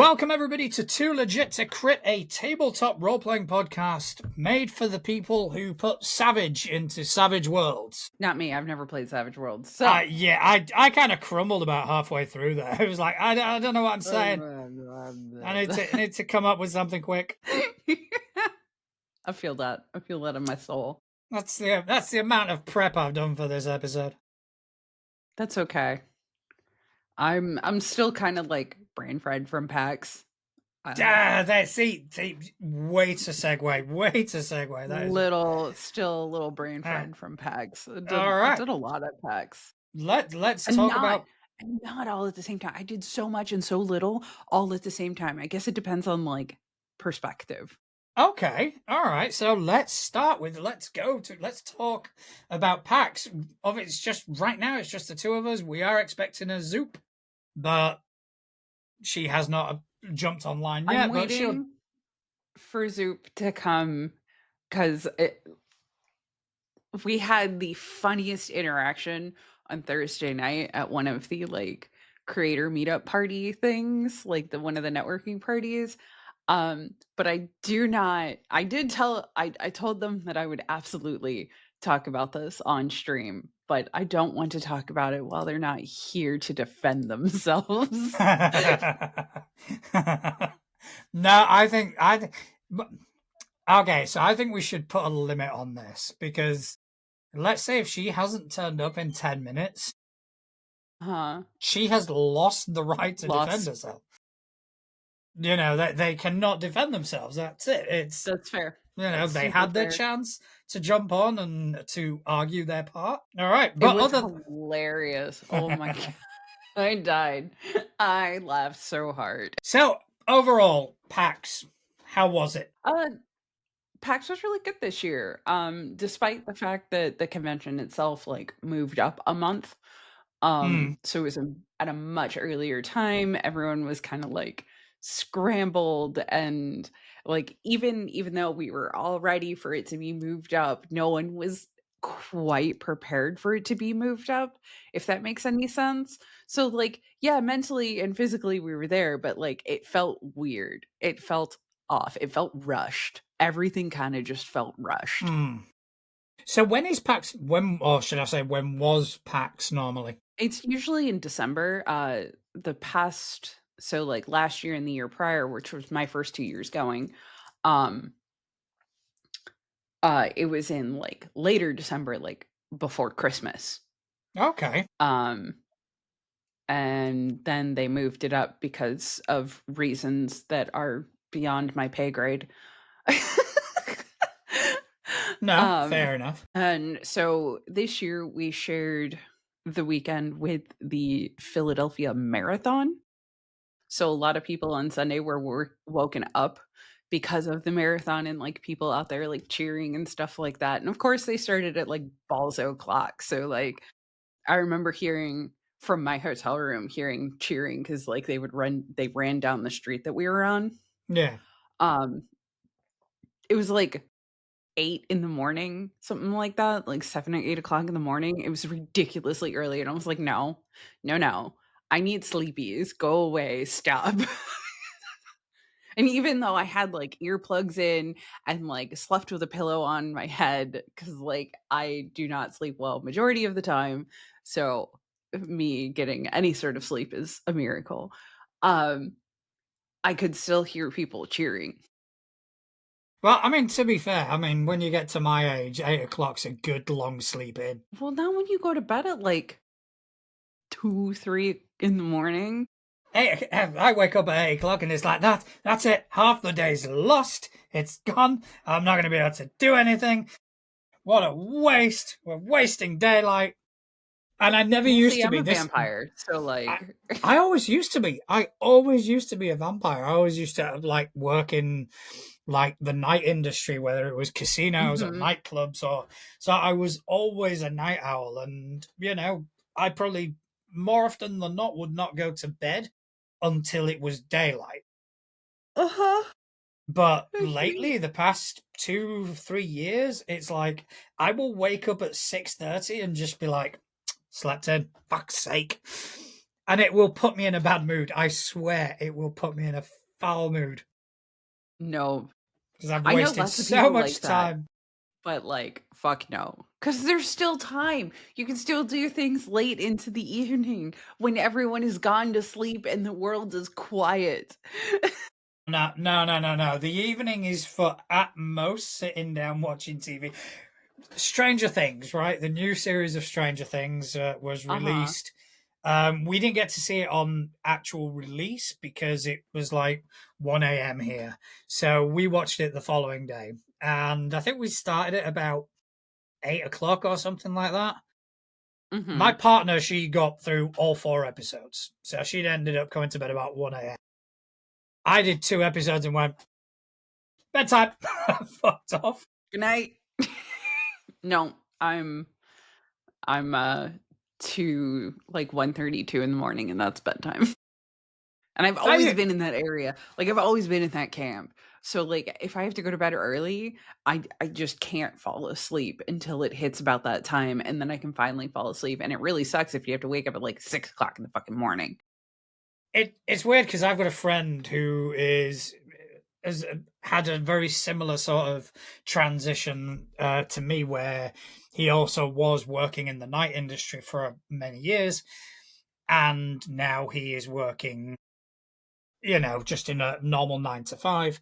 Welcome, everybody, to Too Legit to Crit, a tabletop role-playing podcast made for the people who put Savage into Savage Worlds. Not me. I've never played Savage Worlds. So I kind of crumbled about halfway through there. I was like, I don't know what I'm saying. I need to come up with something quick. I feel that. I feel that in my soul. That's the amount of prep I've done for this episode. That's okay. I'm still kind of like brain fried from PAX. See, way to segue. That still a little brain fried from PAX. All right. I did a lot at PAX. Let's talk about. And not all at the same time. I did so much and so little all at the same time. I guess it depends on like perspective. Okay, all right. So let's talk about PAX. It's just right now. It's just the two of us. We are expecting a Zoop, but she has not jumped online yet. I'm waiting for Zoop to come because we had the funniest interaction on Thursday night at one of the like creator meetup party things, like one of the networking parties. But I told them that I would absolutely talk about this on stream, but I don't want to talk about it while they're not here to defend themselves. No, okay, so I think we should put a limit on this, because let's say if she hasn't turned up in 10 minutes, she has lost the right to defend herself. You know, they cannot defend themselves. That's it. That's fair. You know, they had their chance to jump on and to argue their part. All right, but it was hilarious. Oh my god, I died. I laughed so hard. So overall, PAX, how was it? PAX was really good this year. Despite the fact that the convention itself like moved up a month. So it was at a much earlier time. Everyone was kind of like scrambled, and like even though we were all ready for it to be moved up, no one was quite prepared for it to be moved up, if that makes any sense. So like, yeah, mentally and physically we were there, but like it felt weird. It felt off. It felt rushed. Everything kind of just felt rushed. So when is PAX? When was PAX normally? It's usually in December. So like last year and the year prior, which was my first 2 years going, it was in like later December, like before Christmas. Okay. And then they moved it up because of reasons that are beyond my pay grade. No, fair enough. And so this year we shared the weekend with the Philadelphia Marathon. So a lot of people on Sunday were woken up because of the marathon, and like people out there like cheering and stuff like that. And of course they started at like balls o'clock. So like I remember hearing from my hotel room, cheering because like they ran down the street that we were on. Yeah. It was like 8 in the morning, something like that, like 7 or 8 o'clock in the morning. It was ridiculously early, and I was like, no, I need sleepies. Go away. Stop. And even though I had like earplugs in and like slept with a pillow on my head, because like I do not sleep well majority of the time, so me getting any sort of sleep is a miracle. I could still hear people cheering. Well, I mean, to be fair, I mean, when you get to my age, 8 o'clock's a good long sleep in. Well, now when you go to bed at like 2, 3 in the morning. I wake up at 8 o'clock and it's like that. That's it. Half the day's lost. It's gone. I'm not going to be able to do anything. What a waste. We're wasting daylight. And I never used to be a vampire, so like I always used to be. I always used to be a vampire. I always used to like work in like the night industry, whether it was casinos or nightclubs, or so I was always a night owl. And you know, I probably more often than not would not go to bed until it was daylight. But lately, the past 2-3 years, it's like I will wake up at 6:30 and just be like, slept in, fuck's sake. And it will put me in a bad mood. I swear it will put me in a foul mood. No. Because I've I know wasted lots of so people much like that, time. but like, fuck no. Because there's still time. You can still do things late into the evening when everyone is gone to sleep and the world is quiet. No. The evening is for at most sitting down watching TV. Stranger Things, right? The new series of Stranger Things was Uh-huh. released. We didn't get to see it on actual release because it was like 1 a.m. here. So we watched it the following day. And I think we started it about 8 o'clock or something like that. My Mm-hmm. partner, she got through all 4 episodes. So she'd ended up coming to bed about 1 a.m. I did 2 episodes and went, bedtime. Fucked off. Good night. No, I'm to like 1:32 in the morning and that's bedtime. And I've always I been in that area. Like I've always been in that camp. So like if I have to go to bed early, I just can't fall asleep until it hits about that time and then I can finally fall asleep. And it really sucks if you have to wake up at like 6 o'clock in the fucking morning. it's weird because I've got a friend who has had a very similar sort of transition to me, where he also was working in the night industry for many years, and now he is working, just in a normal 9 to 5.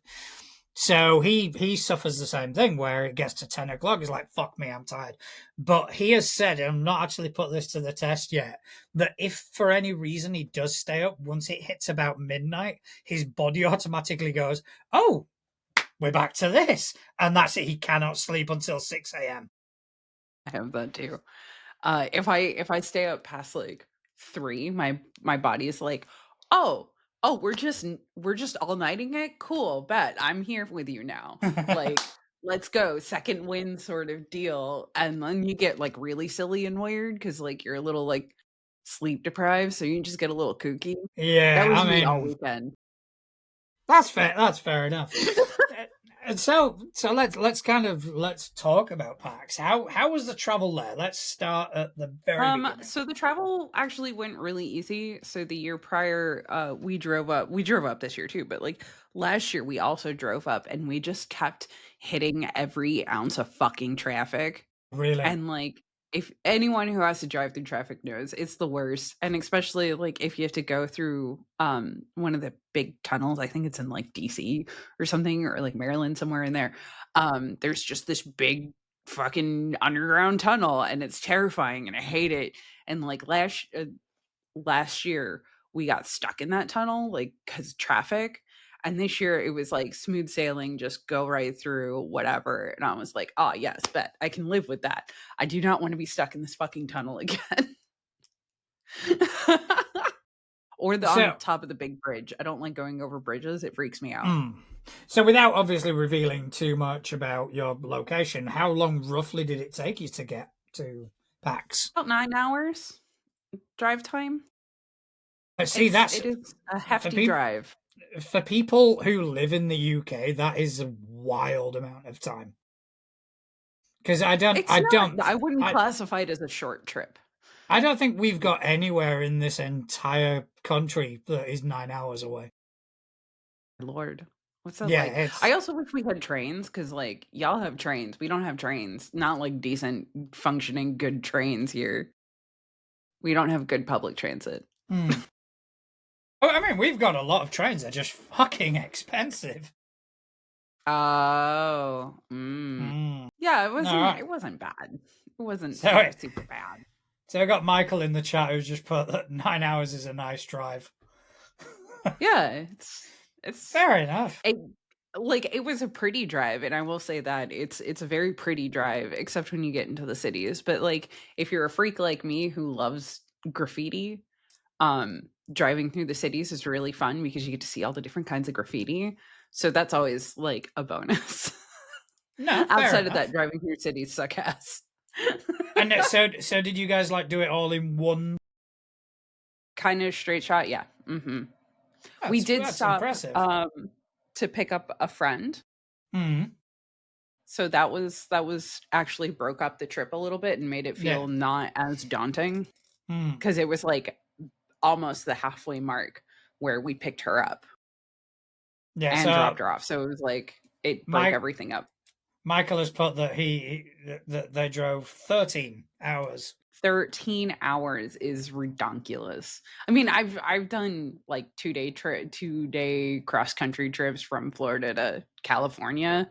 So he suffers the same thing where it gets to 10 o'clock. He's like, fuck me, I'm tired. But he has said, and I'm not actually put this to the test yet, that if for any reason he does stay up, once it hits about midnight, his body automatically goes, oh, we're back to this. And that's it. He cannot sleep until 6 a.m. I have that too. If I stay up past like 3, my body is like, "Oh, oh, we're just all-nighting it? Cool, bet. I'm here with you now." Like, "Let's go, second win sort of deal." And then you get like really silly and weird because like you're a little like sleep deprived, so you just get a little kooky. That Yeah, was I me all mean, weekend. that's fair. That's fair enough. And so let's talk about PAX. How was the travel there? Let's start at the very beginning. So the travel actually went really easy. So the year prior, we drove up this year too, but like last year we also drove up and we just kept hitting every ounce of fucking traffic. Really? And like if anyone who has to drive through traffic knows it's the worst. And especially like if you have to go through one of the big tunnels, I think it's in like DC or something, or like Maryland, somewhere in there. There's just this big fucking underground tunnel and it's terrifying and I hate it. And like last year we got stuck in that tunnel like cuz traffic, and this year it was like smooth sailing, just go right through whatever, and I was like, "Oh, yes, bet. I can live with that. I do not want to be stuck in this fucking tunnel again." Or on So, top of the big bridge. I don't like going over bridges. It freaks me out. mm, so without obviously revealing too much about your location, how long roughly did it take you to get to PAX? About 9 hours drive time. See, that's It is a for hefty people drive. for people who live in the UK. That is a wild amount of time. Because It's not, I wouldn't I classify it as a short trip. I don't think we've got anywhere in this entire country that is 9 hours away. Lord, what's that Yeah, like? I it's also wish we had trains because, like, y'all have trains. We don't have trains. Not like decent, functioning, good trains here. We don't have good public transit. mm. Oh, I mean, we've got a lot of trains. They're just fucking expensive. Oh, yeah. It All wasn't. right. It wasn't bad. It wasn't super So, super bad. so I got Michael in the chat who's just put that 9 hours is a nice drive. Yeah, it's Fair enough. it, like it was a pretty drive, and I will say that it's a very pretty drive, except when you get into the cities. But like, if you're a freak like me who loves graffiti, driving through the cities is really fun because you get to see all the different kinds of graffiti. So that's always like a bonus. No, fair Outside of that, enough. driving through cities suck ass. And so did you guys like do it all in one? Kind of straight shot, yeah. We did That's stop impressive. to pick up a friend. Hmm. So that was actually broke up the trip a little bit and made it Yeah. feel not as daunting Hmm. because it was like almost the halfway mark where we picked her up Yeah, and dropped so her off. So it was like it broke everything up. Michael has put that that they drove 13 hours. 13 hours is redonkulous. I mean, I've done like 2-day cross country trips from Florida to California.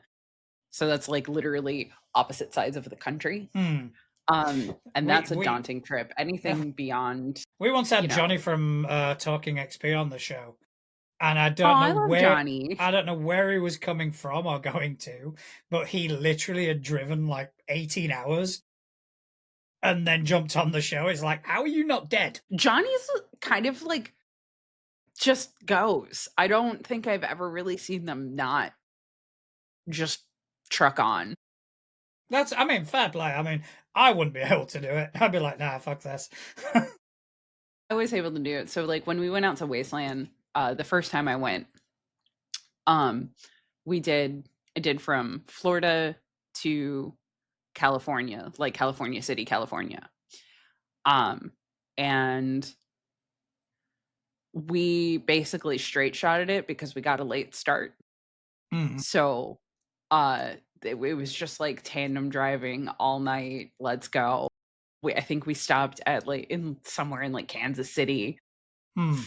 So that's like literally opposite sides of the country. And that's a daunting trip. Anything beyond, we once had Johnny from Talking XP on the show, and I love Johnny. I don't know where he was coming from or going to, but he literally had driven like 18 hours and then jumped on the show. It's like, how are you not dead? Johnny's kind of like just goes. I don't think I've ever really seen them not just truck on. That's, I mean, fair play. I mean, I wouldn't be able to do it. I'd be like, nah, fuck this. I was able to do it. So like when we went out to Wasteland, the first time I went, I did from Florida to California, like California City, California. And we basically straight shotted it because we got a late start. So it was just like tandem driving all night. Let's go. I think we stopped at like somewhere in like Kansas City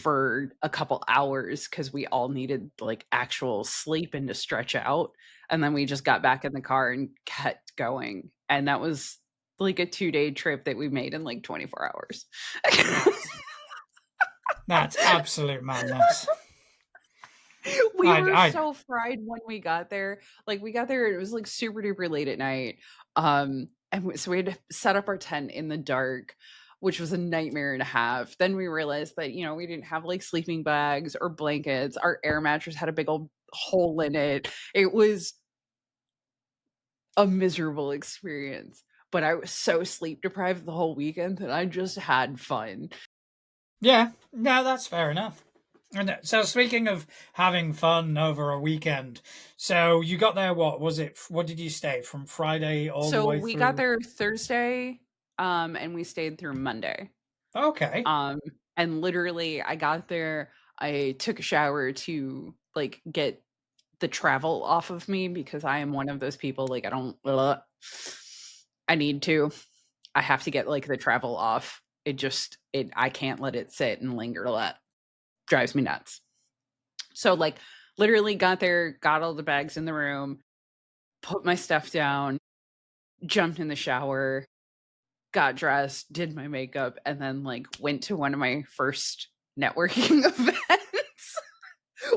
for a couple hours because we all needed like actual sleep and to stretch out. And then we just got back in the car and kept going. And that was like a 2-day trip that we made in like 24 hours. That's absolute madness. We were so fried when we got there. Like we got there, it was like super duper late at night. And so we had to set up our tent in the dark, which was a nightmare and a half. Then we realized that, you know, we didn't have like sleeping bags or blankets. Our air mattress had a big old hole in it. It was a miserable experience, but I was so sleep deprived the whole weekend that I just had fun. Yeah, no, that's fair enough. And so speaking of having fun over a weekend, so you got there, what was it? What did you stay from Friday all the way through? So we got there Thursday, and we stayed through Monday. Okay. And literally I got there, I took a shower to like get the travel off of me because I am one of those people, like I need to. I have to get like the travel off. I can't let it sit and linger. That drives me nuts. So like literally got there, got all the bags in the room, put my stuff down, jumped in the shower, got dressed, did my makeup, and then like went to one of my first networking events,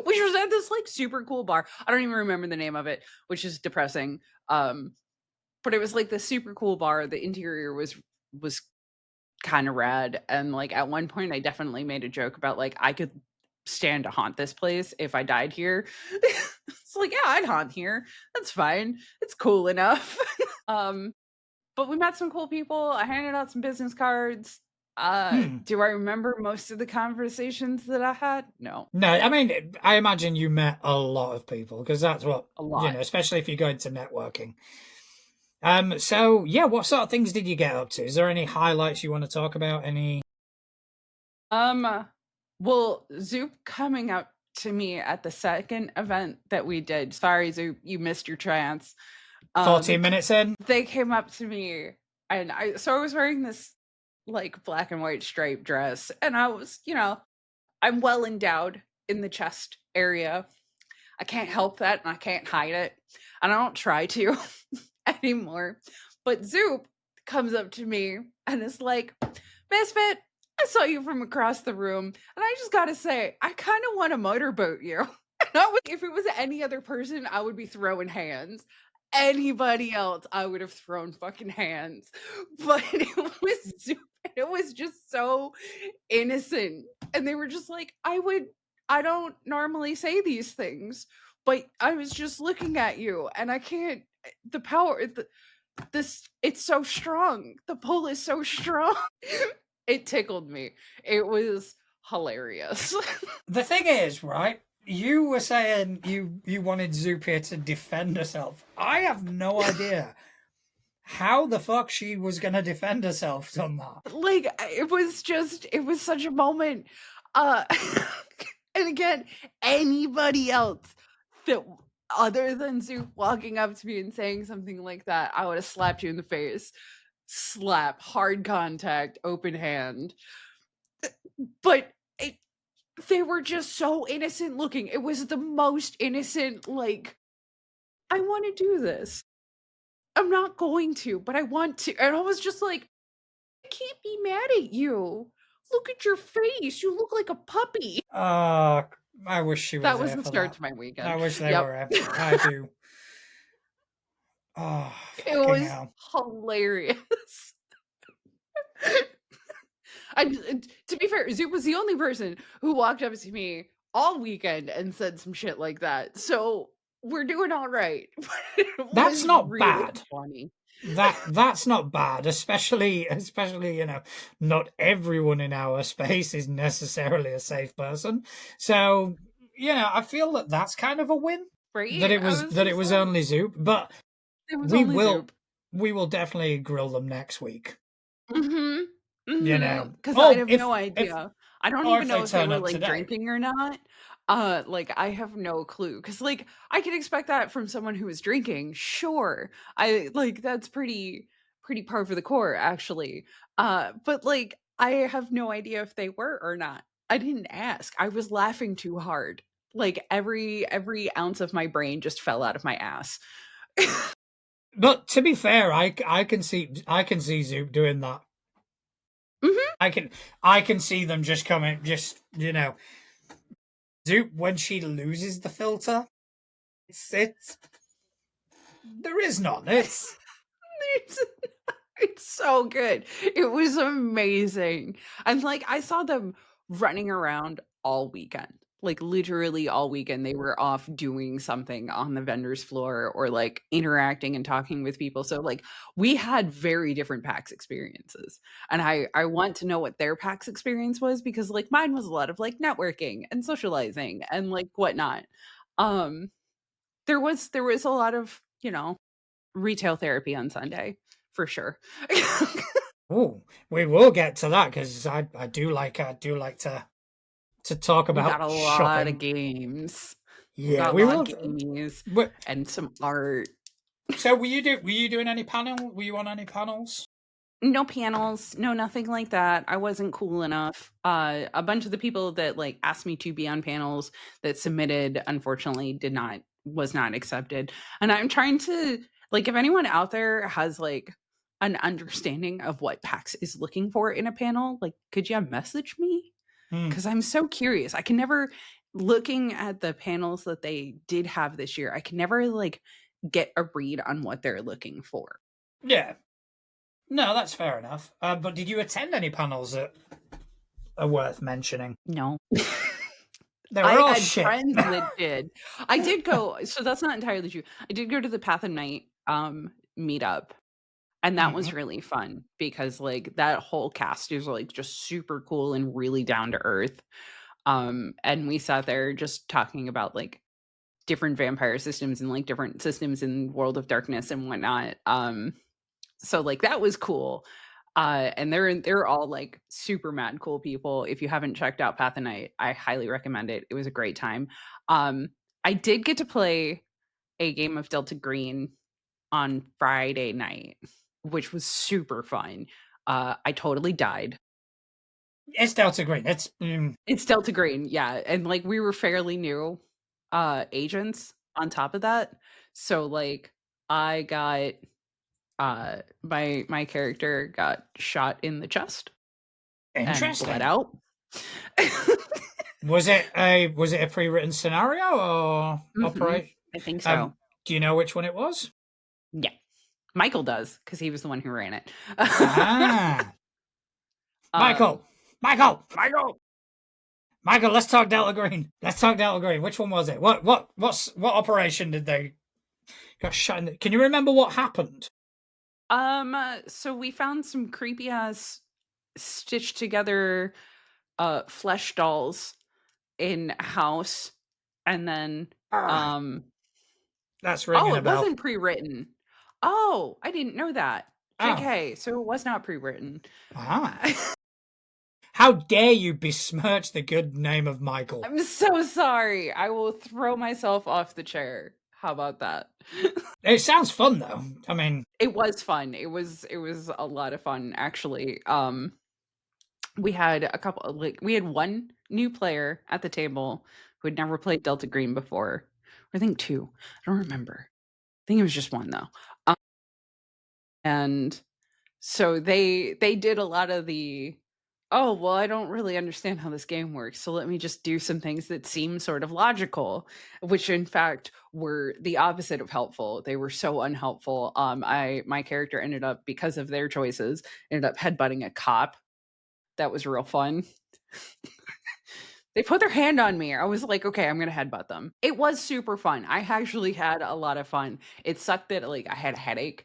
which was at this like super cool bar. I don't even remember the name of it, which is depressing. But it was like the super cool bar. The interior was kind of rad, and like at one point I definitely made a joke about like I could stand to haunt this place if I died here. It's like, yeah, I'd haunt here. That's fine. It's cool enough. But we met some cool people. I handed out some business cards. Do I remember most of the conversations that I had? No. No, I mean, I imagine you met a lot of people because that's what, a lot. You know, especially if you go into networking. So yeah, what sort of things did you get up to? Is there any highlights you want to talk about? Any? Well, Zoop coming up to me at the second event that we did. Sorry, Zoop, you missed your chance. 14 minutes in, they came up to me, and I was wearing this like black and white striped dress, and I was, you know, I'm well endowed in the chest area. I can't help that, and I can't hide it, and I don't try to anymore. But Zoop comes up to me and is like, Misfit, I saw you from across the room, and I just gotta say, I kind of want to motorboat you. If it was any other person, I would be throwing hands. Anybody else, I would have thrown fucking hands. But it was just so innocent. And they were just like, I don't normally say these things, but I was just looking at you and I can't, the power, it's so strong. The pull is so strong. It tickled me. It was hilarious. The thing is, right? You were saying you wanted Zoopia to defend herself. I have no idea how the fuck she was gonna defend herself from that. Like, it was such a moment. Uh, and again, anybody else that other than Zoop walking up to me and saying something like that, I would have slapped you in the face. Slap, hard contact, open hand. But they were just so innocent looking. It was the most innocent, like, I want to do this. I'm not going to, but I want to. And I was just like, I can't be mad at you. Look at your face. You look like a puppy. I wish she was That was here the for start that. to my I weekend. wish they Yep. were here. I do. Oh, It fucking was hell. hilarious. To be fair, Zoop was the only person who walked up to me all weekend and said some shit like that. So we're doing all right. It That's was not really bad. funny. That's not bad, especially not everyone in our space is necessarily a safe person. So I feel that that's kind of a win that Right? it I was was just like, only Zoop, but it was we only will Zoop. we will definitely grill them next week. Mhm. You Mhm. know, Because I oh, have no idea. I don't or even if they know if they turn were, up like, today. drinking or not. Like, I have no clue. Because like, I could expect that from someone who is drinking, sure. That's pretty par for the core, actually. But, like, I have no idea if they were or not. I didn't ask. I was laughing too hard. Like, every ounce of my brain just fell out of my ass. But to be fair, I can see Zoop doing that. Mhm. I can see them just coming, just Zoop when she loses the filter. It's there is none. It's It's it's so good. It was amazing. And like I saw them running around all weekend. Like literally all weekend they were off doing something on the vendor's floor or like interacting and talking with people. So like we had very different PAX experiences. And I want to know what their PAX experience was because like mine was a lot of like networking and socializing and like whatnot. Um there was a lot of, retail therapy on Sunday, for sure. oh, we will get to that because I do like to talk We got about a lot of shopping. games. We Yeah, got a we lot of will. gamies But and some art. so were you doing any panel? Were you on any panels? No panels, no nothing like that. I wasn't cool enough. A bunch of the people that like asked me to be on panels that submitted unfortunately was not accepted. And I'm trying to like if anyone out there has like an understanding of what PAX is looking for in a panel, like could you message me? Hmm. Because I'm so curious. I can never looking at the panels that they did have this year, I can never like get a read on what they're looking for. Yeah. No, that's fair enough. But did you attend any panels that are worth mentioning? No. They were I all had shit. friends that did. I did go so that's not entirely true. I did go to the Path of Night, meetup, and that was Mhm. really fun because, like, that whole cast is, like, just super cool and really down to earth. And we sat there just talking about, like, different vampire systems and, like, different systems in World of Darkness and whatnot. So like that was cool. And they're all like super mad cool people. If you haven't checked out Path of Night, I highly recommend it. It was a great time. Um, I did get to play a game of Delta Green on Friday night, which was super fun. I totally died. It's Delta Green. It's Delta Green, yeah, and like we were fairly new agents on top of that. So like I got my character got shot in the chest and bled interesting. out. Was it a pre-written scenario or Mhm. operation? I think so. Do you know which one it was? Yeah. Michael does because he was the one who ran it. Ah, um, Michael, Michael, Michael. Michael. Let's talk Delta Green. Let's talk Delta Green. Which one was it? What operation did they got shot in? Can you remember what happened? So we found some creepy ass stitched together flesh dolls in a house and then Ah, um that's oh, ringing a it bell. wasn't pre-written. Oh, I didn't know that. Oh. JK, so it was not pre-written. Ah. How dare you besmirch the good name of Michael? I'm so sorry. I will throw myself off the chair. How about that? It sounds fun though. I mean, It was fun. It was a lot of fun actually. We had a couple like we had one new player at the table who had never played Delta Green before. Or I think two. I don't remember. I think it was just one though. And so they did a lot of the, oh well, I don't really understand how this game works, so let me just do some things that seem sort of logical, which in fact were the opposite of helpful. They were so unhelpful. I my character ended up, because of their choices, ended up headbutting a cop. That was real fun. They put their hand on me. I was like, okay, I'm gonna headbutt them. It was super fun. I actually had a lot of fun. It sucked that like I had a headache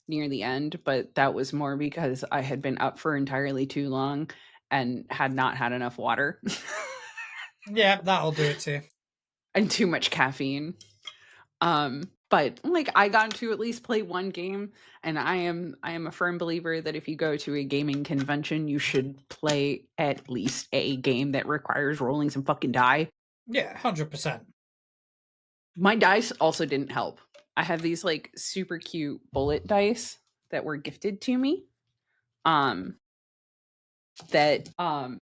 near the end, but that was more because I had been up for entirely too long and had not had enough water yeah, that'll do it too. and too much caffeine. But like I got to at least play one game, and I am a firm believer that if you go to a gaming convention, you should play at least a game that requires rolling some fucking die. Yeah, 100%. My dice also didn't help. I have these like super cute bullet dice that were gifted to me. Um that Well,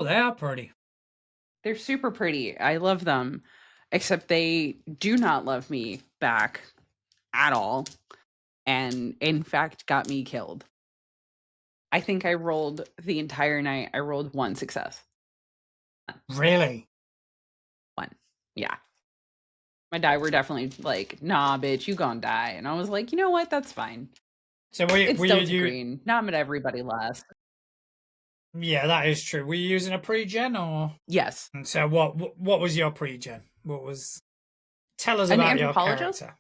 they are pretty. they're super pretty. I love them. Except they do not love me back at all. And in fact got me killed. I think I rolled the entire night. I rolled one success. Really? One. Yeah. My die were definitely like, nah, bitch, you gonna die. And I was like, you know what? That's fine. So were It's you, Delta Green. Not at everybody last. yeah, that is true. Were you using a pre-gen or? Yes. And so what was your pre-gen? What was Tell us An about your anthropologist? character.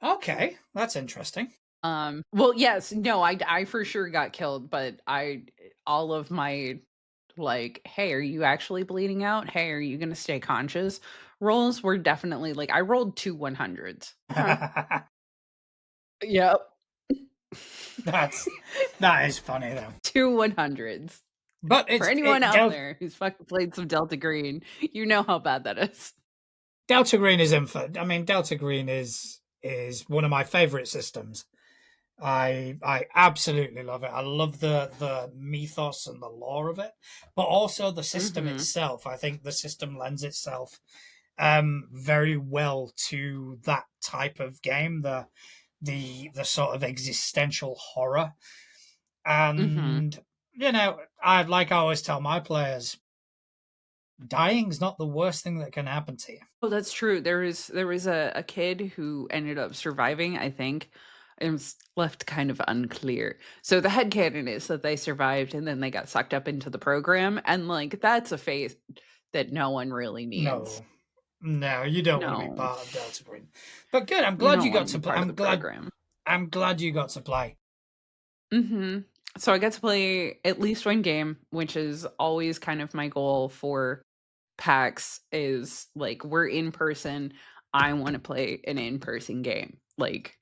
Okay, that's interesting. Well, yes, no, I for sure got killed, but I all of my like, hey, are you actually bleeding out? Hey, are you gonna stay conscious? Rolls were definitely like I rolled two 100s. Yep. That's that is funny though. Two 100s. But For anyone out there who's fucking played some Delta Green, you know how bad that is. Delta Green is infant. I mean, Delta Green is one of my favorite systems. I absolutely love it. I love the mythos and the lore of it, but also the system Mhm. itself. I think the system lends itself very well to that type of game. The sort of existential horror, Mhm. and I like I always tell my players, dying's not the worst thing that can happen to you. Oh, that's true. There was a kid who ended up surviving, I think. It was left kind of unclear. So the headcanon is that they survived and then they got sucked up into the program. And like that's a phase that no one really needs. No, no, you don't want to be No, part of Delta Green. But good. I'm you glad don't you want got to be to play. part of the program. I'm glad you got to play. Hmm. So I got to play at least one game, which is always kind of my goal for PAX is like we're in person. I want to play an in-person game. Like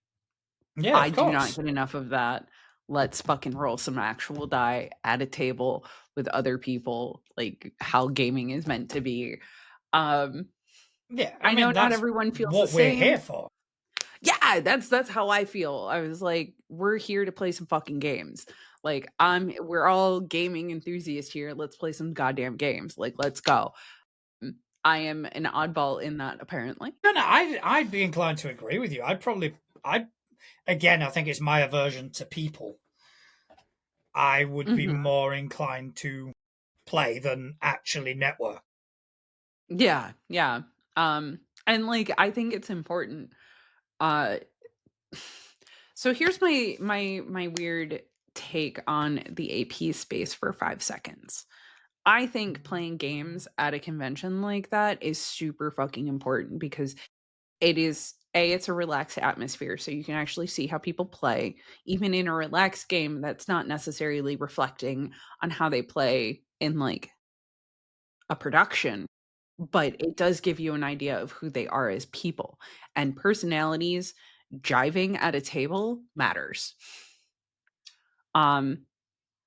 Yeah, I of do not course. get enough of that. Let's fucking roll some actual die at a table with other people, like how gaming is meant to be. Um, Yeah, I I know mean not that's everyone feels the what we're here same. for. Yeah, that's how I feel. I was like, we're here to play some fucking games. Like we're all gaming enthusiasts here. Let's play some goddamn games. Like let's go. I am an oddball in that apparently. No, no, I'd be inclined to agree with you. I again, I think it's my aversion to people. I would be Mhm. more inclined to play than actually network. Yeah, yeah. And like I think it's important. Uh so here's my weird take on the AP space for 5 seconds. I think playing games at a convention like that is super fucking important because it is it's a relaxed atmosphere so you can actually see how people play even in a relaxed game that's not necessarily reflecting on how they play in like a production, but it does give you an idea of who they are as people. And personalities jiving at a table matters. Um,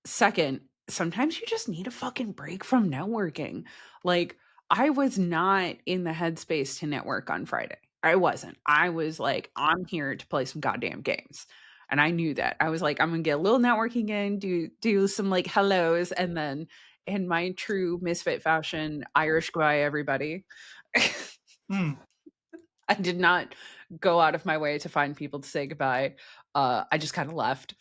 Second, sometimes you just need a fucking break from networking. Like, I was not in the headspace to network on Friday. I wasn't. I was like, I'm here to play some goddamn games. And I knew that. I was like, I'm gonna get a little networking in, do some like hellos, and then in my true misfit fashion, Irish goodbye everybody. Mm. I did not go out of my way to find people to say goodbye. I just kind of left.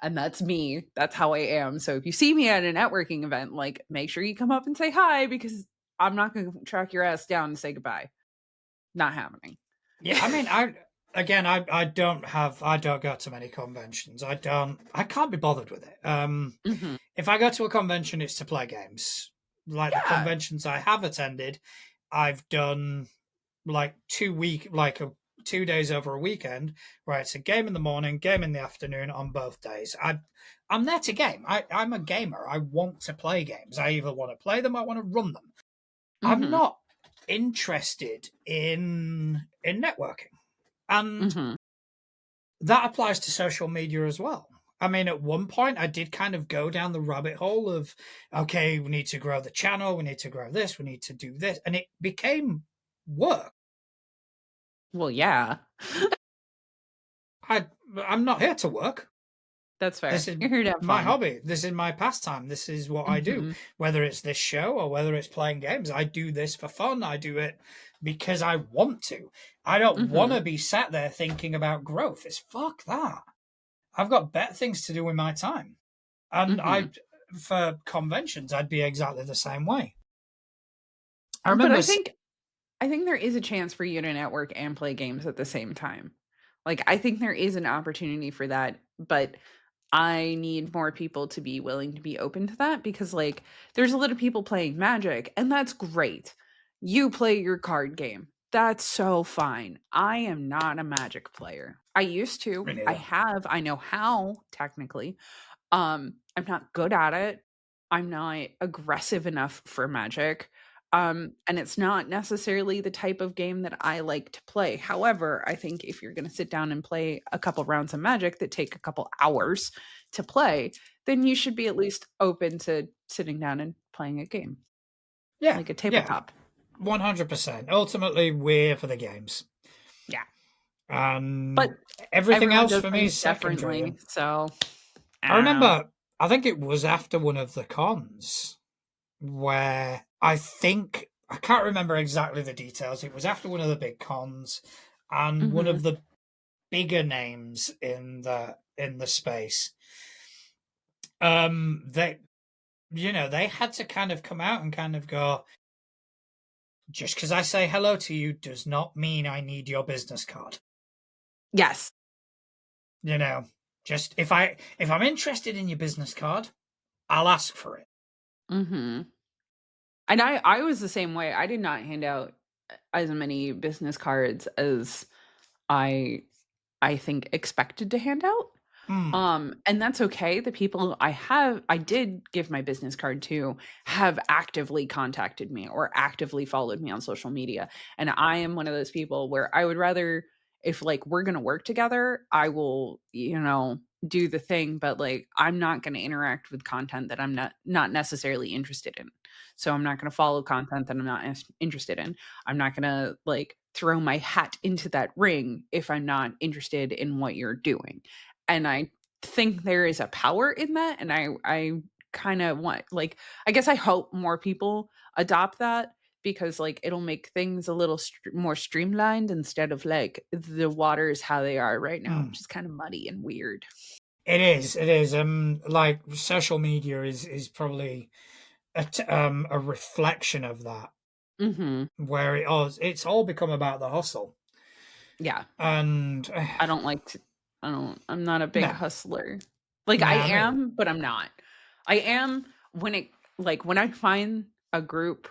And that's me. That's how I am. So if you see me at a networking event, like make sure you come up and say hi because I'm not going to track your ass down and say goodbye. Not happening. Yeah, I mean, I don't go to many conventions. I can't be bothered with it. Hmm. If I go to a convention, it's to play games. Like the Yeah. conventions I have attended, I've done like 2 week, like 2 days over a weekend, where it's a game in the morning, game in the afternoon on both days. I'm there to game. I'm a gamer. I want to play games. I either want to play them, or I want to run them. I'm Hmm. not interested in networking, and Hmm. that applies to social media as well. I mean, at one point, I did kind of go down the rabbit hole of, okay, we need to grow the channel, we need to grow this, we need to do this, and it became work. Well, yeah, I I'm not here to work. that's This fair. is You're here to have my fun. hobby. This is my pastime. This is what I do. Hmm. Whether it's this show or whether it's playing games, I do this for fun. I do it because I want to. I don't want Hmm. to be sat there thinking about growth. It's fuck that. I've got better things to do with my time. And Hmm. for conventions, I'd be exactly the same way. I But remember, I think there is a chance for you to network and play games at the same time. Like I think there is an opportunity for that, but I need more people to be willing to be open to that because like there's a lot of people playing Magic and that's great. You play your card game. That's so fine. I am not a Magic player. I used to. me I neither. have. I know how technically. I'm not good at it. I'm not aggressive enough for Magic. And it's not necessarily the type of game that I like to play. However, I think if you're going to sit down and play a couple rounds of Magic that take a couple hours to play, then you should be at least open to sitting down and playing a game, Yeah, like a yeah, tabletop. 100%. Ultimately, we're for the games. Yeah. But And everything everyone else does for me things is secondary. differently. So I I don't know. remember, I think it was after one of the cons where I can't remember exactly the details. It was after one of the big cons, and one Hmm. of the bigger names in the space. They they had to kind of come out and kind of go, just because I say hello to you does not mean I need your business card. Yes. You know, just if I'm interested in your business card, I'll ask for it. Hmm. And I was the same way. I did not hand out as many business cards as I I think expected to hand out. Hmm. And that's okay. The people I did give my business card to have actively contacted me or actively followed me on social media. And I am one of those people where I would rather if like we're going to work together, I will, do the thing, but like I'm not going to interact with content that I'm not necessarily interested in. So I'm not going to follow content that I'm not interested in. I'm not going to like throw my hat into that ring if I'm not interested in what you're doing. And I think there is a power in that, and I kind of want like I guess I hope more people adopt that because like it'll make things a little more streamlined instead of like the waters how they are right now, Hmm. which is kind of muddy and weird. It is. It is. Like social media is probably a reflection of that, Mhm. where it's all become about the hustle, Yeah. and I don't like to I'm not a big no, hustler. Like I no, I mean, am, but I'm not. I am when it like when I find a group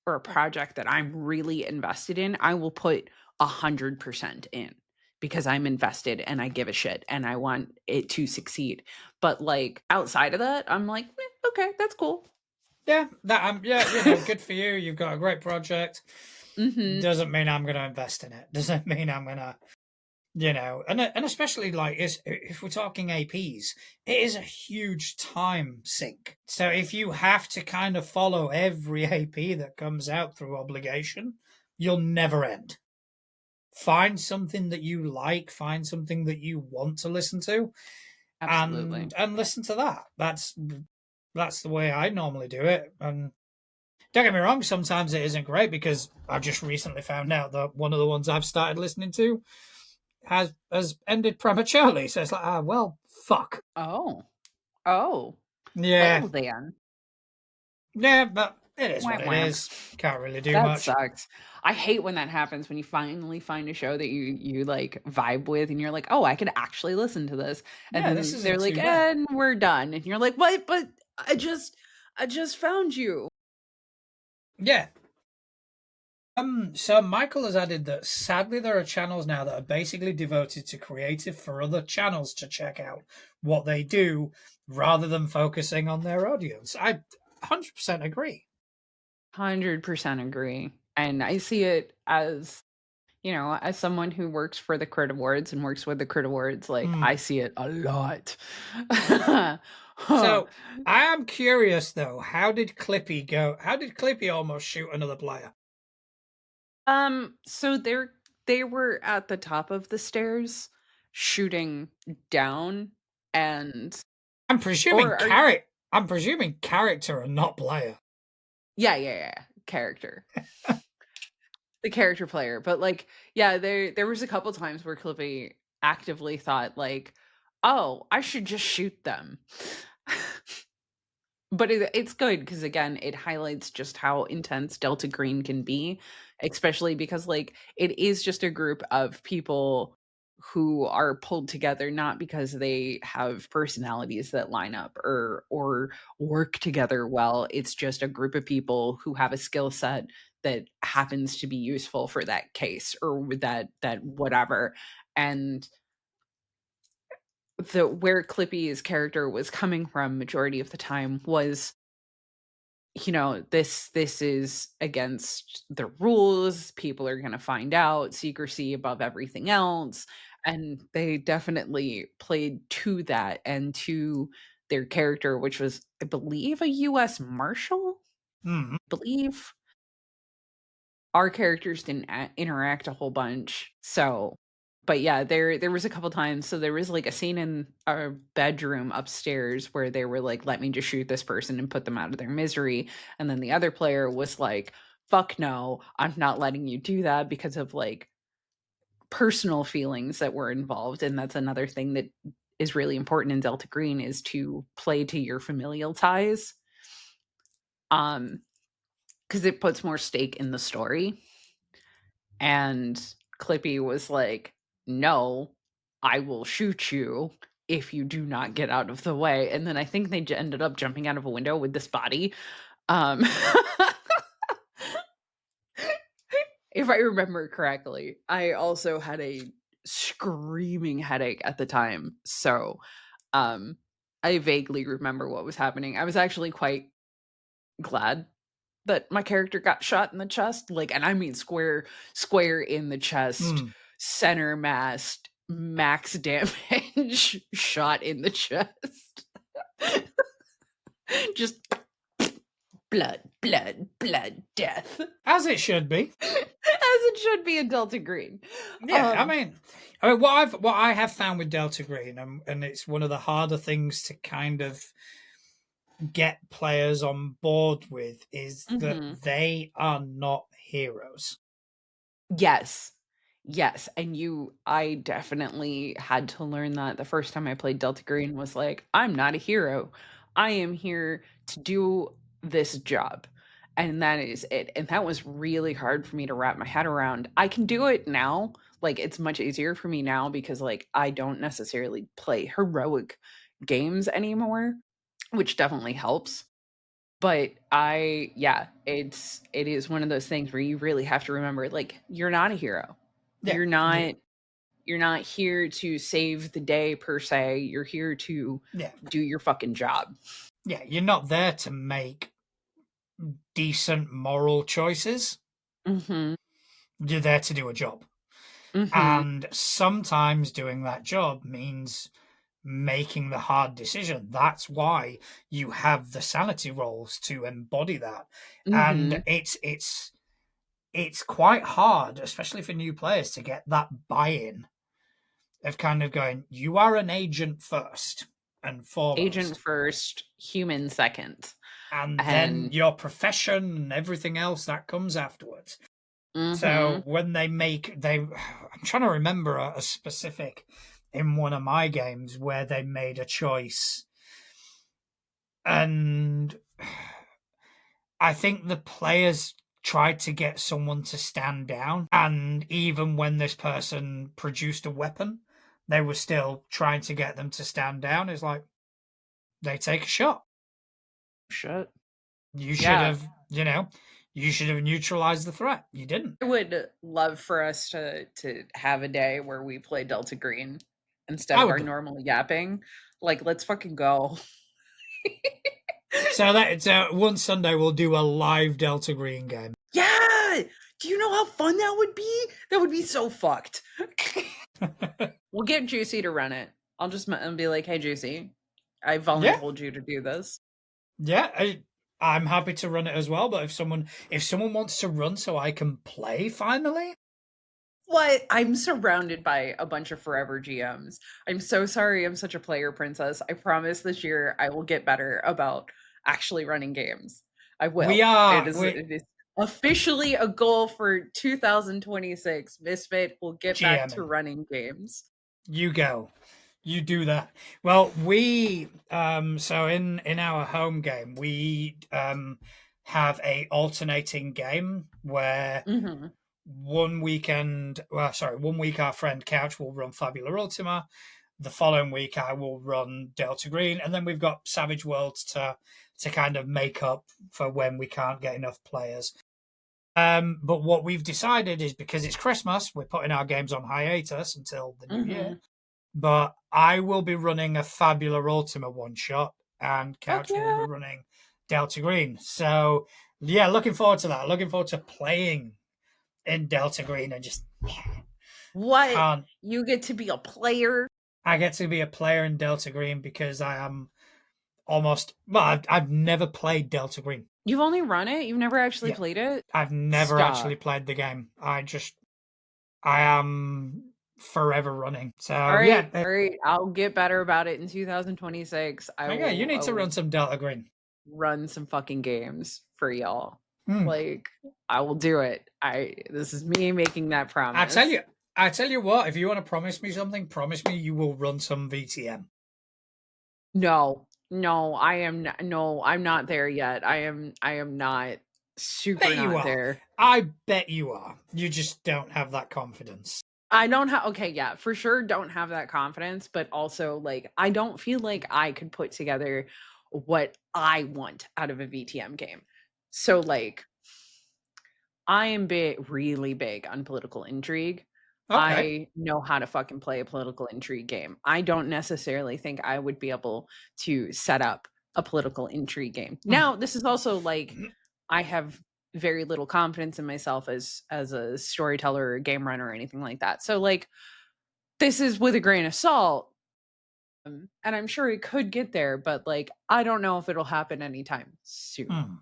or a project that I'm really invested in, I will put 100% in because I'm invested and I give a shit and I want it to succeed. But like outside of that, I'm like, okay, that's cool. yeah, yeah, good for you. You've got a great project. Mhm. Doesn't mean I'm going to invest in it. Doesn't mean I'm going to. and especially like if we're talking APs, it is a huge time sink. So if you have to kind of follow every AP that comes out through obligation, you'll never end. Find something that you like, find something that you want to listen to, Absolutely. and listen to that. That's the way I normally do it. And don't get me wrong, sometimes it isn't great because I just recently found out that one of the ones I've started listening to has ended prematurely. So it's like, well, fuck. Oh. Oh. Yeah, Well then. yeah, but it is what Whamp it whamp. is. Can't really do That much. sucks. I hate when that happens when you finally find a show that you like vibe with and you're like, "Oh, I could actually listen to this." And Yeah, this then they're isn't like, too bad. "And we're done." And you're like, "What? But I just found you." Yeah. So Michael has added that sadly there are channels now that are basically devoted to creative for other channels to check out what they do rather than focusing on their audience. I 100% agree. 100% agree. And I see it as, as someone who works for the Crit Awards and works with the Crit Awards, like I Mm. see it a lot. Huh. So I am curious though, how did Clippy go? How did Clippy almost shoot another player? So they were at the top of the stairs shooting down and I'm presuming or are you character and not player. yeah, yeah, yeah, character. The character player. But like, yeah, there was a couple times where Clippy actively thought like, "Oh, I should just shoot them." But it's good because again, it highlights just how intense Delta Green can be, especially because like it is just a group of people who are pulled together not because they have personalities that line up or work together well. It's just a group of people who have a skill set that happens to be useful for that case or with that whatever. And the where Clippy's character was coming from majority of the time was this is against the rules, people are going to find out, secrecy above everything else, and they definitely played to that and to their character, which was I believe a US Marshal. Mm. I believe our characters didn't interact a whole bunch. So, but yeah, there was a couple times. So there was like a scene in our bedroom upstairs where they were like, "Let me just shoot this person and put them out of their misery," and then the other player was like, "Fuck no, I'm not letting you do that," because of like personal feelings that were involved, and that's another thing that is really important in Delta Green is to play to your familial ties. Um, because it puts more stake in the story. And Clippy was like, "No, I will shoot you if you do not get out of the way." And then I think they ended up jumping out of a window with this body. Um, if I remember correctly, I also had a screaming headache at the time. So um, I vaguely remember what was happening. I was actually quite glad that my character got shot in the chest, like, and I mean square in the chest, Mm. center mass, max damage, shot in the chest. Just blood, death. As it should be. As it should be in Delta Green. Yeah, I mean, what I have found with Delta Green, and it's one of the harder things to kind of get players on board with, is that Mhm. they are not heroes. Yes. Yes, and I definitely had to learn that the first time I played Delta Green was like, I'm not a hero. I am here to do this job. And that is it. And that was really hard for me to wrap my head around. I can do it now. Like it's much easier for me now because like I don't necessarily play heroic games anymore, which definitely helps. But it is one of those things where you really have to remember, like, you're not a hero. Yeah, You're not here to save the day per se. You're here to yeah, do your fucking job. yeah. You're not there to make decent moral choices. Mhm. You're there to do a job. And sometimes doing that job means making the hard decision. That's why you have the sanity rolls to embody that. And it's quite hard, especially for new players, to get that buy-in of kind of going, you are an agent first and Agent foremost, first, human second. and then And your profession and everything else that comes afterwards. So mhm. when I'm trying to remember a specific in one of my games where they made a choice, and I think the players tried to get someone to stand down, and even when this person produced a weapon, they were still trying to get them to stand down. It's like they take a shot. Shit. You should Yeah. have, you should have neutralized the threat. You didn't. I would love for us to have a day where we play Delta Green instead I of would our love. normal yapping. Like, let's fucking go. So one Sunday we'll do a live Delta Green game. Yeah! Do you know how fun that would be? That would be so fucked. We'll get Juicy to run it. I'll be like, "Hey, Juicy, I Yeah, voluntold you to do this." yeah. I'm happy to run it as well. But if someone wants to run so I can play finally, What? I'm surrounded by a bunch of forever GMs. I'm so sorry I'm such a player princess. I promise this year I will get better about actually running games. I we will. are It is officially a goal for 2026. Misfit will get back to GMing. running games. You go. You do that. Well, we so in our home game, we have a alternating game where Mhm. one week our friend Couch will run Fabula Ultima, the following week I will run Delta Green, and then we've got Savage Worlds to kind of make up for when we can't get enough players. But what we've decided is, because it's Christmas, we're putting our games on hiatus until the new year. Mhm. But I will be running a Fabula Ultima one shot, and Fuck Couch will be yeah. running Delta Green. So yeah, looking forward to that. Looking forward to playing in Delta Green and just What? can't. You get to be a player? I get to be a player in Delta Green because I am almost. Well, I've never played Delta Green. You've only run it? You've never actually Yeah, played it? I've never Stop. actually played the game. I am forever running. So yeah, All right, I'll get better about it in 2026. okay, you I need to run will some Delta Green. run some fucking games for y'all. Hmm. Like, I will do it. This is me making that I tell promise. you, I tell you what. If you want to promise me something, promise me you will run some VTM. No. No, I am not, no, I'm not there yet. I am not super Bet you not are. there. I bet you are. You just don't have that confidence. I don't have okay, yeah, for sure don't have that confidence, but also like I don't feel like I could put together what I want out of a VTM game. So like I am really big on political intrigue. Okay. I know how to fucking play a political intrigue game. I don't necessarily think I would be able to set up a political intrigue game. Hmm. Now, this is also like I have very little confidence in myself as a storyteller or game runner or anything like that. So like this is with a grain of salt. And I'm sure it could get there, but like I don't know if it'll happen anytime soon. Hmm.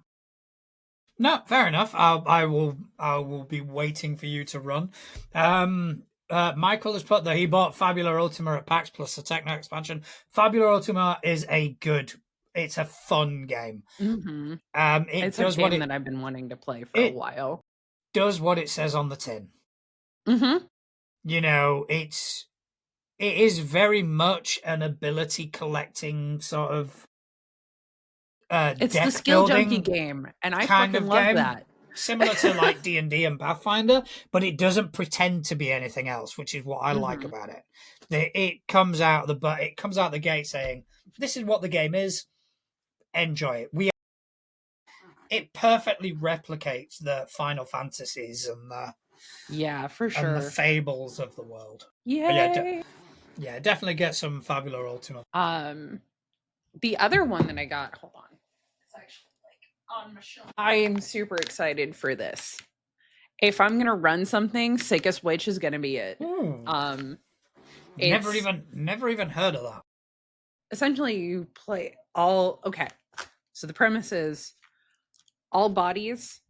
No, fair enough. I will be waiting for you to run. Michael has put that he bought Fabula Ultima at PAX plus the Techno expansion. Fabula Ultima is it's a fun game. Mhm. It It's a does what game it that I've been wanting to play for a it while. does what it says on the tin. Mhm. It is very much an ability collecting sort of It's the deck skill junkie building game, and I kind fucking of love game, that. similar to like D&D and Pathfinder, but it doesn't pretend to be anything else, which is what I like Mhm. about it. It comes out the gate saying, "This is what the game is. Enjoy it." It perfectly replicates the Final Fantasies Yeah, for and the sure. fables of the world. But yeah, Yay! yeah, definitely get some Fabula Ultima. Um, the other one that I got, hold on. It's actually like on my shelf. I am super excited for this. If I'm gonna run something, Sickest Witch is gonna be it. Ooh, never It's even heard of that. essentially you play all okay. So the premise is all bodies,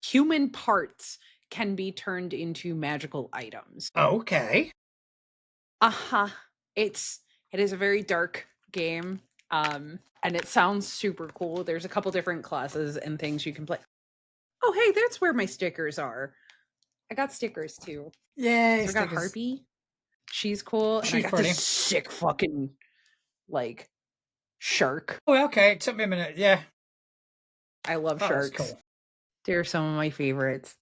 human parts can be turned into magical items. Okay. Uh-huh. It is a very dark game. And it sounds super cool. There's a couple different classes and things you can play. Oh, hey, that's where my stickers are. I got stickers too. Yay, So I got stickers. Harpy. She's cool. And I She's got this pretty. sick fucking like shark. Oh, okay. It took me a minute. Yeah, I love that is sharks. cool. They're some of my favorites.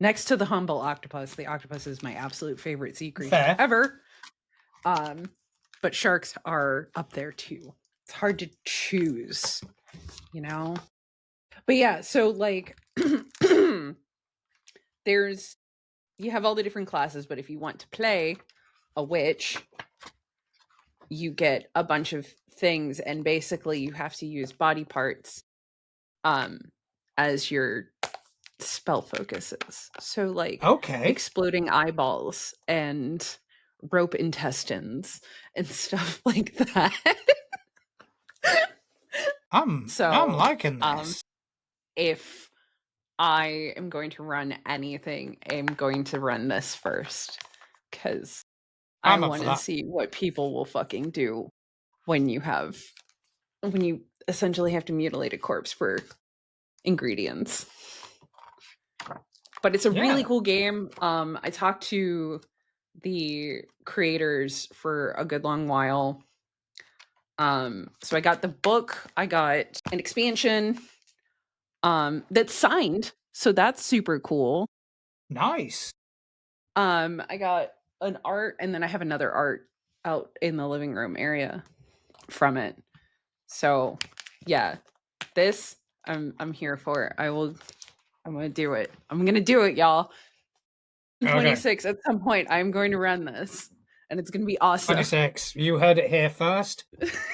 Next to the humble octopus, the octopus is my absolute favorite sea creature Fair. ever. But sharks are up there too. It's hard to choose, you know? But yeah, so like there's you have all the different classes, but if you want to play a witch, you get a bunch of things and basically you have to use body parts as your spell focuses. So like Okay. exploding eyeballs and rope intestines and stuff like that. I'm So liking this. if I am going to run anything, I'm going to run this first because I I'm up for want to that. see what people will fucking do when you essentially have to mutilate a corpse for ingredients. But it's a really Yeah. cool game. I talked to the creators for a good long while. So I got the book, I got an expansion that's signed, so that's super cool. Nice. I got an art and then I have another art out in the living room area from it. So, yeah, this I'm here for. I'm going to do it. I'm going to do it, y'all. Okay. 26 at some point I'm going to run this and it's going to be awesome. 26. You heard it here first.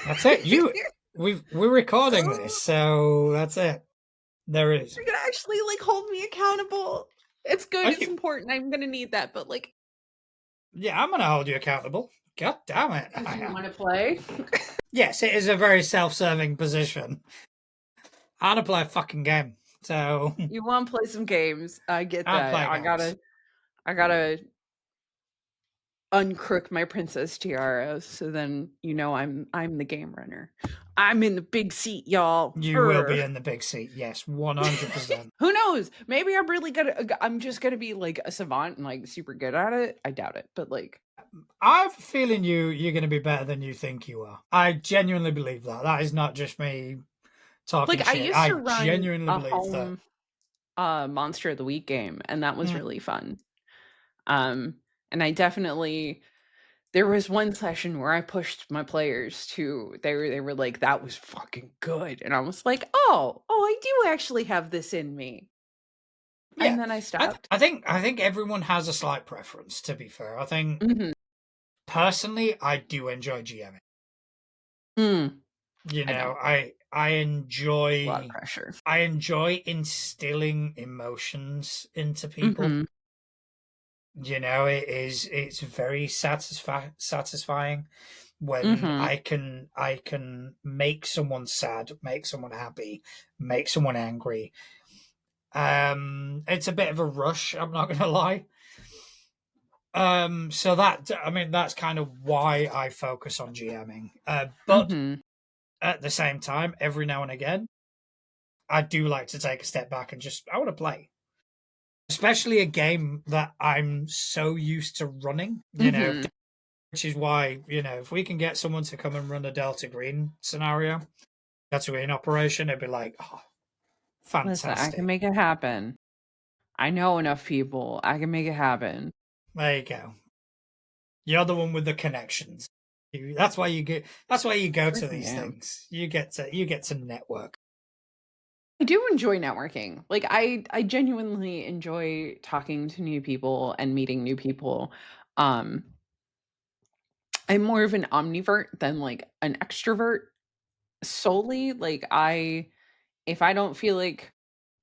That's it. We're recording this, so that's it. There is. You're going to actually like hold me accountable. It's good. Are It's you? important. I'm going to need that, but like Yeah, I'm gonna hold you accountable. God damn it. do you want to play? Yes, it is a very self-serving position. I want to play a fucking game, so You want to play some games. I get I'll that. play games. I gotta uncrook my princess tiara so then I'm the game runner. I'm in the big seat, y'all. You will be in the big seat. Yes, 100%. Who knows? Maybe I'm really good. I'm just gonna be like a savant and like super good at it. I doubt it, but like I have a feeling you're going to be better than you think you are. I genuinely believe that. That is not just me talking I shit. used I to run genuinely a believe that. home monster of the week game, and that was really fun. And I definitely there was one session where I pushed my players to they were like, that was fucking good. And I was like, oh, I do actually have this in me. Yeah, And then I stopped. I think everyone has a slight preference. To be fair, I think Mhm. personally, I do enjoy GMing. Mm, You I know. know, I A lot of enjoy pressure. instilling emotions into people. Mhm. You know, it's very satisfying when Mhm. I can make someone sad, make someone happy, make someone angry. It's a bit of a rush, I'm not gonna lie. So that I mean that's kind of why I focus on GMing. But Mhm. at the same time, every now and again, I do like to take a step back and just I want to play. Especially a game that I'm so used to running, you know, Mhm. which is why, you know, if we can get someone to come and run a Delta Green scenario, Delta Green operation, it'd be like, oh, Listen, I can fantastic. make it happen. I know enough people. I can make it happen. There you go. You're the one with the connections. That's why you get. That's why you go to Freaking these am. things. You get to network. I do enjoy networking. Like I genuinely enjoy talking to new people and meeting new people. Um I'm more of an omnivert than like an extrovert solely. Like I if I don't feel like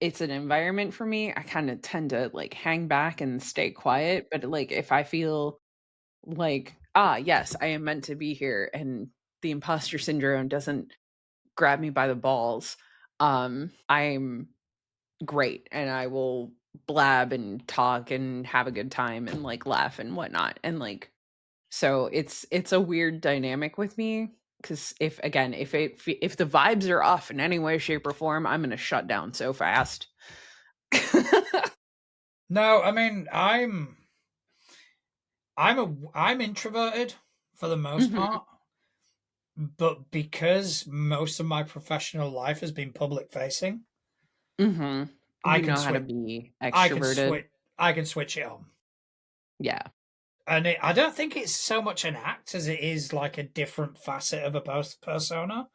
it's an environment for me. I kinda tend to, like, hang back and stay quiet, but, like, if I feel like, "Ah, yes, I am meant to be here," and the imposter syndrome doesn't grab me by the balls, I'm great, and I will blab and talk and have a good time and, like, laugh and whatnot, and, like, so it's a weird dynamic with me because if again, if the vibes are off in any way, shape, or form, I'm gonna shut down so fast. No, I mean, I'm introverted for the most Mhm, part, but because most of my professional life has been public facing, mhm. I You can know how to switch. be I can extroverted. switch. I can switch it on, Yeah, and I don't think it's so much an act as it is like a different facet of a persona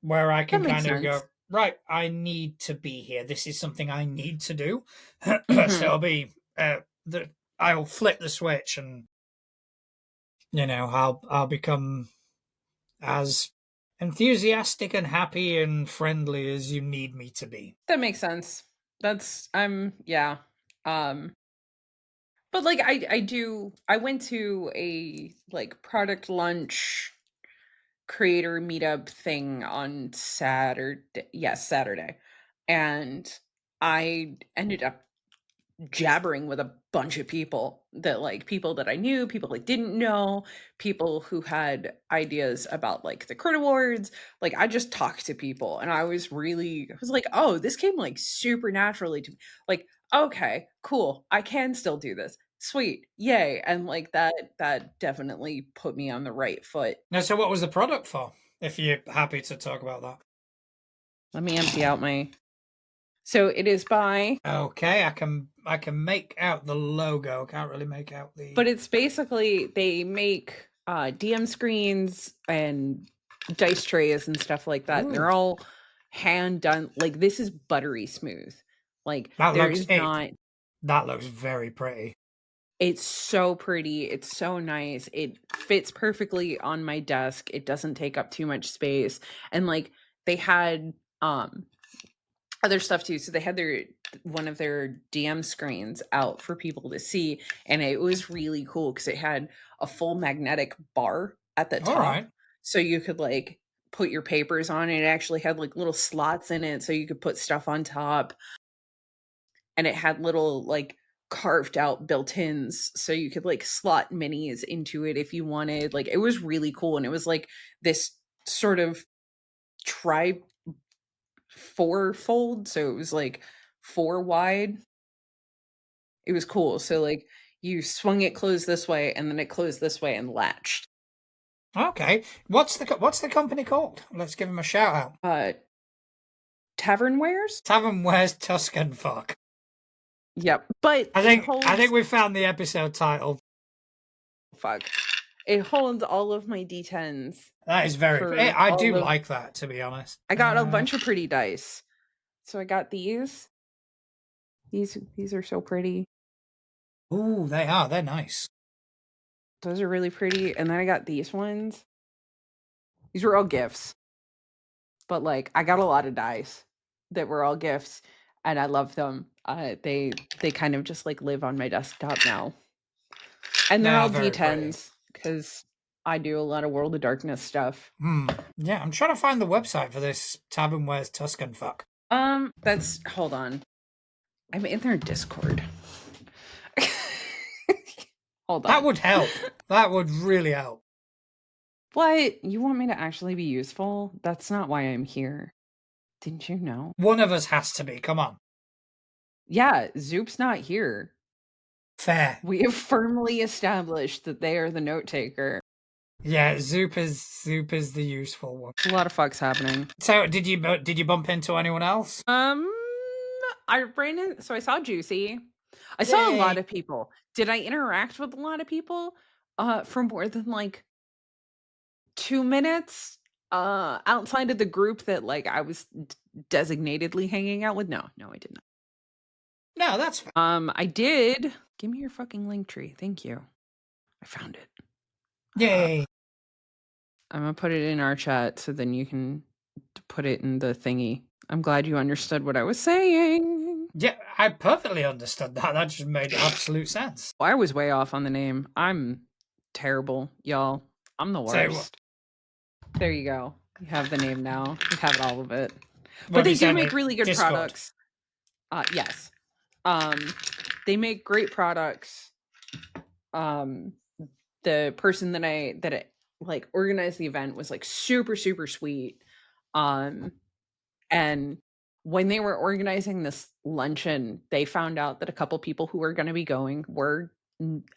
where I that can makes kind of sense. go right. I need to be here. This is something I need to do. So Mhm. it'll be the I'll flip the switch, and I'll become as enthusiastic and happy and friendly as you need me to be. That makes sense. That's yeah. Um, but, like, I went to a, like, product lunch creator meetup thing on Saturday, and I ended up jabbering with a bunch of people that like people that I knew, people I didn't know, people who had ideas about like the crit awards. Like I just talked to people and I was like, oh, this came like super naturally to me. Like, okay, cool. I can still do this. Sweet. Yay. And like that definitely put me on the right foot. Now, so what was the product for? If you're happy to talk about that. Let me empty out my so it is by Okay, I can make out the logo. Can't really make out the. but it's basically they make, DM screens and dice trays and stuff like that, and Ooh, they're all hand done like, this is buttery smooth. Like, that there looks is it. not That looks very pretty. it's so pretty, it's so nice, it fits perfectly on my desk, it doesn't take up too much space, and, like, they had, other stuff too. So they had their one of their DM screens out for people to see, and it was really cool because it had a full magnetic bar at the All top, right. so you could like put your papers on it. It actually had like little slots in it, so you could put stuff on top, and it had little like carved out built-ins so you could like slot minis into it if you wanted. Like it was really cool, and it was like this sort of tri four fold, so it was like four wide. It was cool. So, like, you swung it closed this way, and then it closed this way and latched. Okay. What's the company called? Let's give them a shout out. Uh, Tavern wares? Tavern Wears Tuscan Fuck. Yep, but I it think I think holds we found the episode title. fuck. It holds all of my D10s That is very. for I do all of like that, to be honest. I got a bunch of pretty dice. So I got these. These are so pretty. Ooh, they are. They're nice. Those are really pretty, and then I got these ones. These were all gifts, but, like, I got a lot of dice that were all gifts, and I love them. They kind of just, like, live on my desktop now. And they're They're all very pretty. D10s because I do a lot of World of Darkness stuff. Yeah, I'm trying to find the website for this Tavern Wears Tuscan Fuck. That's hold on. I'm in their Discord. Hold That on. would help. That would really help. What? You want me to actually be useful? That's not why I'm here. Didn't you know? One of us has to be. Come on. Yeah, Zoop's not here. Fair. We have firmly established that they are the note taker. Yeah, Zoop is the useful one. A lot of fucks happening. So, did you bump into anyone else? Um, I ran in, so I saw Juicy. I saw a Yay! lot of people. Did I interact with a lot of people? For more than like 2 minutes? Outside of the group that like I was designatedly hanging out with? No, no, I did not. No, that's fair. I did. Give me your fucking link tree. Thank you. I found it. Yay! I'm gonna put it in our chat so then you can put it in the thingy. I'm glad you understood what I was saying. Yeah, I perfectly understood that. That just made absolute sense. Well, I was way off on the name. I'm terrible, y'all. I'm the So, worst. There you go. You have the name now. You have all of it. what But have you they do sent make it? really good Discord. products. Yes. Um, they make great products. The person that like organized the event was like super super sweet. And when they were organizing this luncheon, they found out that a couple people who were going to be going were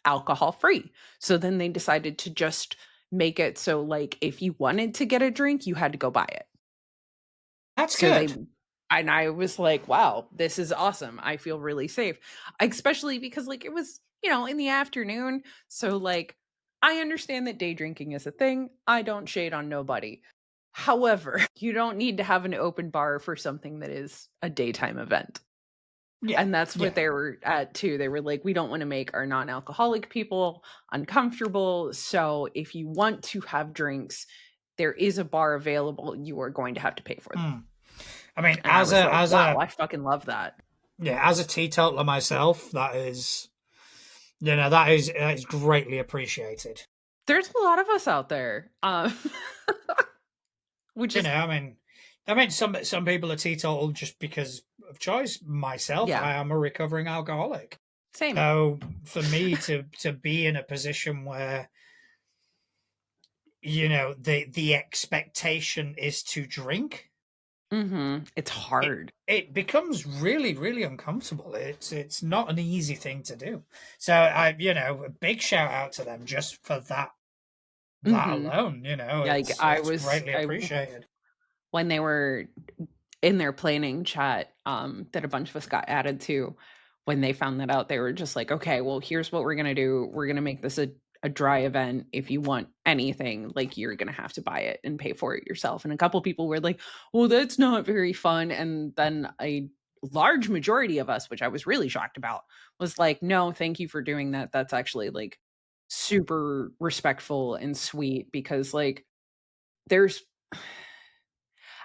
alcohol free. So then they decided to just make it so like if you wanted to get a drink, you had to go buy it. That's So they good. and I was like, wow, this is awesome. I feel really safe. Especially because like it was, in the afternoon. So like I understand that day drinking is a thing. I don't shade on nobody. However, you don't need to have an open bar for something that is a daytime event. Yeah, And that's what yeah. they were at too. They were like, we don't want to make our non-alcoholic people uncomfortable. So if you want to have drinks, there is a bar available. You are going to have to pay for them. I mean, And I was like, wow, I fucking love that. as a teetotaler myself, that is greatly appreciated. There's a lot of us out there. Which is I mean, some people are teetotal just because of choice. Myself, yeah, I am a recovering alcoholic. same. So for me to be in a position where the expectation is to drink, It's it hard. it becomes really really uncomfortable. It's not an easy thing to do. So a big shout out to them just for that Mhm. alone. Like It's greatly appreciated. when they were in their planning chat, that a bunch of us got added to, when they found that out, they were just like, okay, well, here's what we're gonna do. We're gonna make this a dry event. If you want anything, like you're gonna have to buy it and pay for it yourself. And a couple people were like, well, that's not very fun. And then a large majority of us, which I was really shocked about, was like, no, thank you for doing that. That's actually like super respectful and sweet because like there's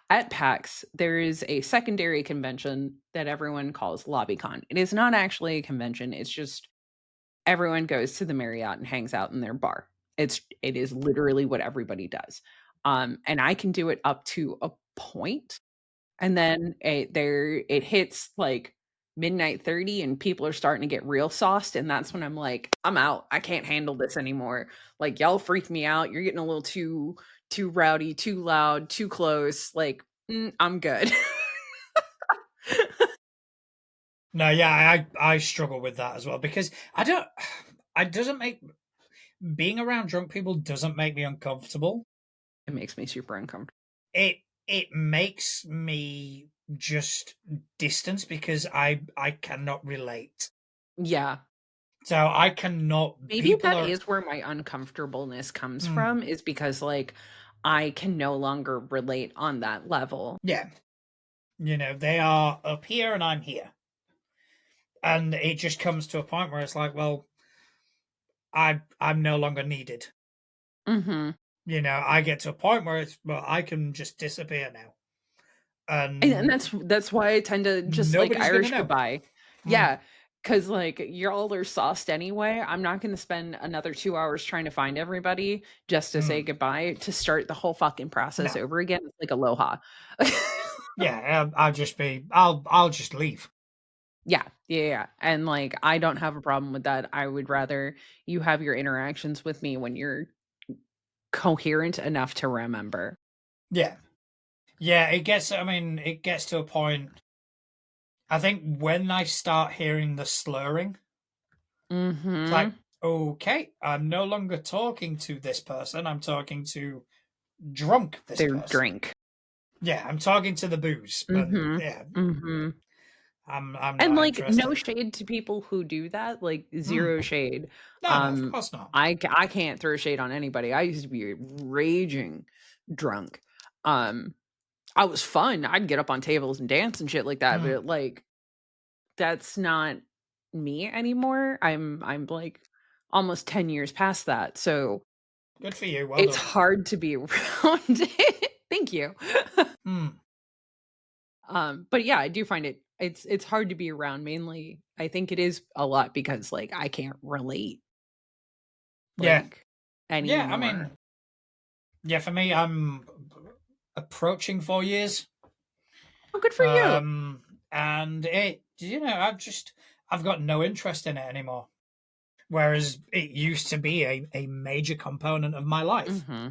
at PAX, there is a secondary convention that everyone calls LobbyCon. It is not actually a convention. It's just everyone goes to the Marriott and hangs out in their bar. It is literally what everybody does. And I can do it up to a point, and then it hits like midnight 30 and people are starting to get real sauced, and that's when I'm like, I'm out. I can't handle this anymore. Like y'all freak me out. You're getting a little too rowdy, too loud, too close. Like I'm good. No, yeah, I struggle with that as well because I don't. It doesn't make being around drunk people doesn't make me uncomfortable. It makes me super uncomfortable. It makes me just distance because I cannot relate. Yeah. So I cannot. Maybe People that are. is where my uncomfortableness comes Mm, from, is because like I can no longer relate on that level. yeah, they are up here and I'm here, and it just comes to a point where it's like, well, I'm no longer needed. Mhm. I get to a point where I can just disappear now, And and that's why I tend to just like nobody's gonna Irish know. goodbye. Mm, Yeah, because like y'all are sauced anyway. I'm not gonna spend another 2 hours trying to find everybody just to say mm. goodbye to start the whole fucking process No, over again. It's like aloha. yeah, I'll just leave. Yeah, yeah, yeah. And like I don't have a problem with that. I would rather you have your interactions with me when you're coherent enough to remember. Yeah, yeah. It gets to a point. I think when I start hearing the slurring, it's like, Mhm. okay, I'm no longer talking to this person. I'm talking to drunk this Their person. drink. Yeah, I'm talking to the booze, and Mhm. yeah, Mhm. I'm And not like no interested. shade to people who do that, like Hmm. zero shade. No, no, of course not. I can't throw shade on anybody. I used to be raging drunk. Um I was fun. I'd get up on tables and dance and shit like that, Hmm. but like that's not me anymore. I'm like almost 10 years past that. So Good for you. Well it's done. hard to be around it. Thank you. Hmm. But yeah, I do find it's hard to be around. Mainly, I think it is a lot because like I can't relate Yeah. like Yeah, I anymore. mean, yeah, for me, I'm approaching 4 years. Oh, good for you. And I've got no interest in it anymore. Whereas it used to be a major component of my life. Mm-hmm.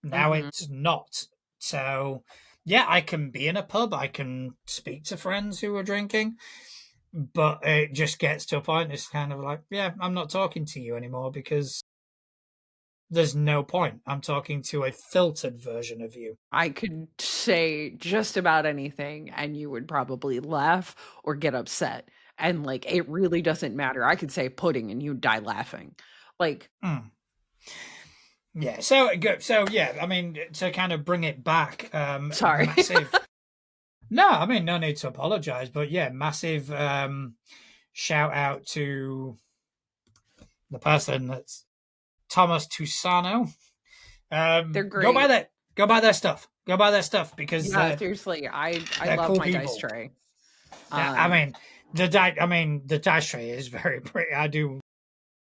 Now Mm-hmm. it's not. So, yeah, I can be in a pub, I can speak to friends who are drinking, but it just gets to a point, it's kind of like, yeah, I'm not talking to you anymore because there's no point. I'm talking to a filtered version of you. I could say just about anything and you would probably laugh or get upset. And like it really doesn't matter. I could say pudding and you'd die laughing. Like, Mm. Yeah, so good. So yeah, I mean, to kind of bring it back, sorry. massive. No, I mean, no need to apologize, but yeah, massive shout out to the person that's Thomas Tusano. They're Go buy great. that. Go buy their stuff. Go buy their stuff because Yeah, seriously. I they're love cool my dice people. tray. Yeah, I Um mean the dice tray is very pretty. I do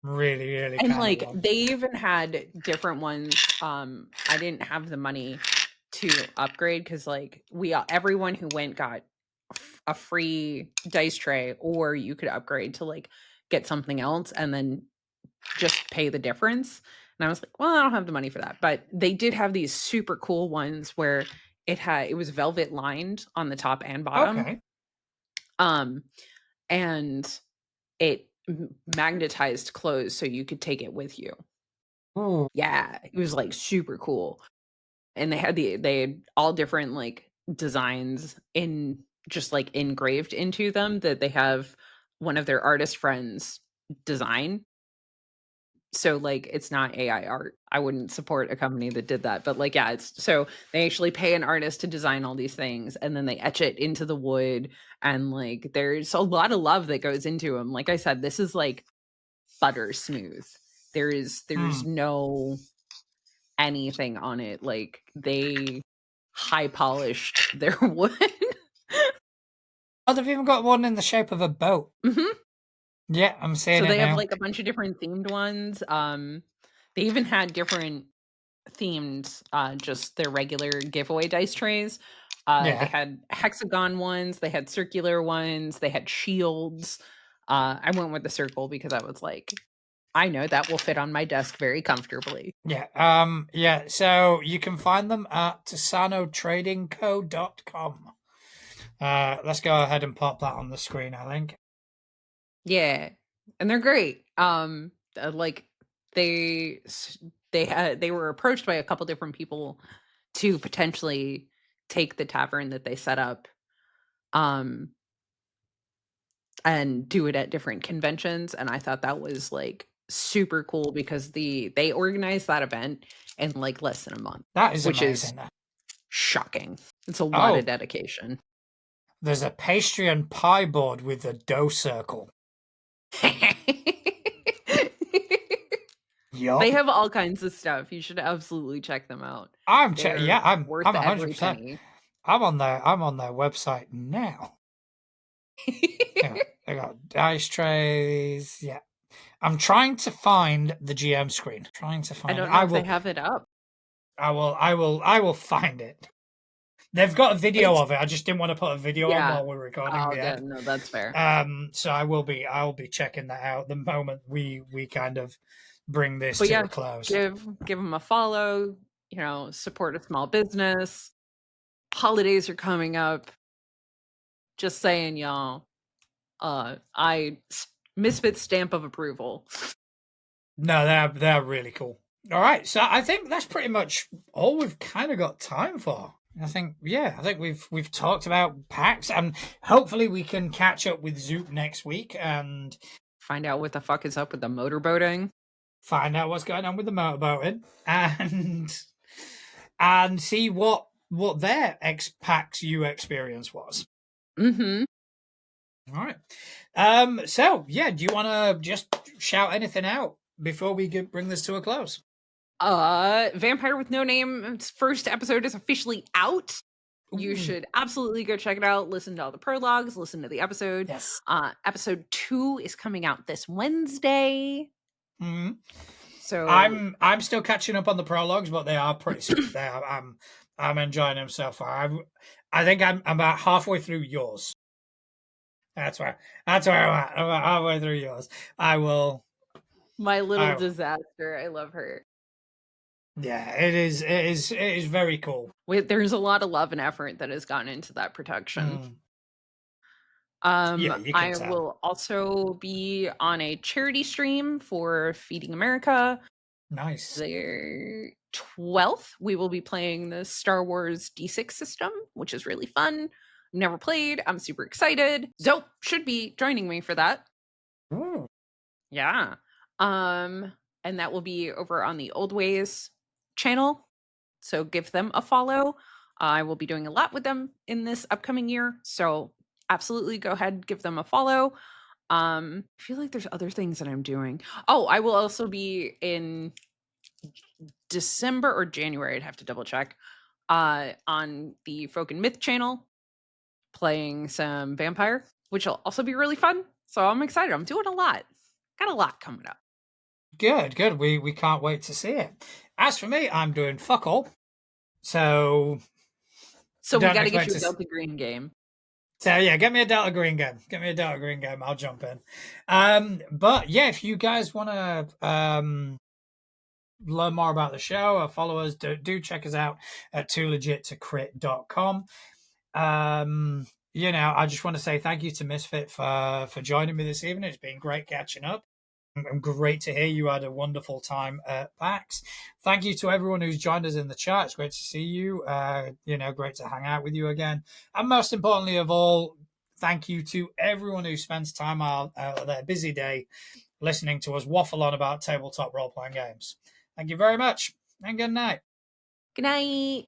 really really and kind of like want. they even had different ones. I didn't have the money to upgrade because like everyone who went got a free dice tray, or you could upgrade to like get something else and then just pay the difference. And I was like, well, I don't have the money for that. But they did have these super cool ones where it was velvet lined on the top and bottom. Okay. Um and it magnetized closed so you could take it with you. Ooh. Yeah, it was like super cool. And they had all different like designs in just like engraved into them that they have one of their artist friends design. So like it's not AI art. I wouldn't support a company that did that. But like yeah, it's so they actually pay an artist to design all these things and then they etch it into the wood and like there's a lot of love that goes into them. Like I said, this is like butter smooth. There's Hmm. no anything on it. Like they high polished their wood. Oh, they've even got one in the shape of a boat. Mhm. Yeah, I'm seeing So it they have now. like a bunch of different themed ones. They even had different themed just their regular giveaway dice trays. They Yeah. had hexagon ones, they had circular ones, they had shields. I went with the circle because I was like, I know that will fit on my desk very comfortably. Yeah. Yeah. So you can find them at TasanoTradingCo.com. Let's go ahead and pop that on the screen, I think. Yeah, and they're great. Like they they were approached by a couple different people to potentially take the tavern that they set up um and do it at different conventions, and I thought that was like super cool because they organized that event in like less than a month, That is which is amazing. shocking. It's a lot of Oh, dedication. there's a pastry and pie board with a dough circle. They Yup. have all kinds of stuff. You should absolutely check them out. Yeah, They're worth I'm every 100%. penny. I'm on their website now. Yeah, they got dice trays. Yeah. I'm trying to find the GM screen. Trying to I find it. don't know if they have it up. I will find it. They've got a video It's of it. I just didn't want to put a video on yeah. while we're recording Oh, the yeah, ed. no, that's fair. So I'll be checking that out the moment we kind of bring this But to yeah, a close. give them a follow, support a small business. Holidays are coming up. Just saying, y'all. Misfit stamp of approval. No, they're really cool. All right, so I think that's pretty much all we've kind of got time for. I think we've talked about PAX, and hopefully we can catch up with Zoop next week and Find out what the fuck is up with the motorboating. find out what's going on with the motorboating and see what their Pax-U experience was. Mm-hmm. All right. So yeah, do you want to just shout anything out before we bring this to a close? Vampire with No Name's first episode is officially out. You Ooh, should absolutely go check it out. Listen to all the prologues, listen to the episode. yes. Episode 2 is coming out this Wednesday. Mm-hmm. So I'm still catching up on the prologues, but they are pretty sweet. They are, I'm enjoying them so far. I think I'm about halfway through yours. That's where I'm at. I'm about halfway through yours. I will. my little I disaster. I love her. Yeah, it is very cool. There's a lot of love and effort that has gone into that production. Mm. Yeah, you can I tell. will also be on a charity stream for Feeding America. Nice. The 12th, we will be playing the Star Wars D6 system, which is really fun. Never played. I'm super excited. Zope should be joining me for that. Ooh. Yeah. And that will be over on the Old Ways channel. So give them a follow. I will be doing a lot with them in this upcoming year. So absolutely go ahead, give them a follow. I feel like there's other things that I'm doing. Oh, I will also be in December or January, I'd have to double check, on the Folk and Myth channel, playing some vampire, which will also be really fun. So I'm excited. I'm doing a lot. Got a lot coming up. Good. We can't wait to see it. As for me, I'm doing fuck all. So we don't got to get expect you a to Delta Green game. So yeah, get me a Delta Green game. Get me a Delta Green game. I'll jump in. But yeah, if you guys want to learn more about the show or follow us, do check us out at toolegit2crit.com. I just want to say thank you to Misfit for joining me this evening. It's been great catching up. And great to hear you had a wonderful time at PAX. Thank you to everyone who's joined us in the chat. It's great to see you. Great to hang out with you again. And most importantly of all, thank you to everyone who spends time out of their busy day listening to us waffle on about tabletop role-playing games. Thank you very much, and good night. Good night.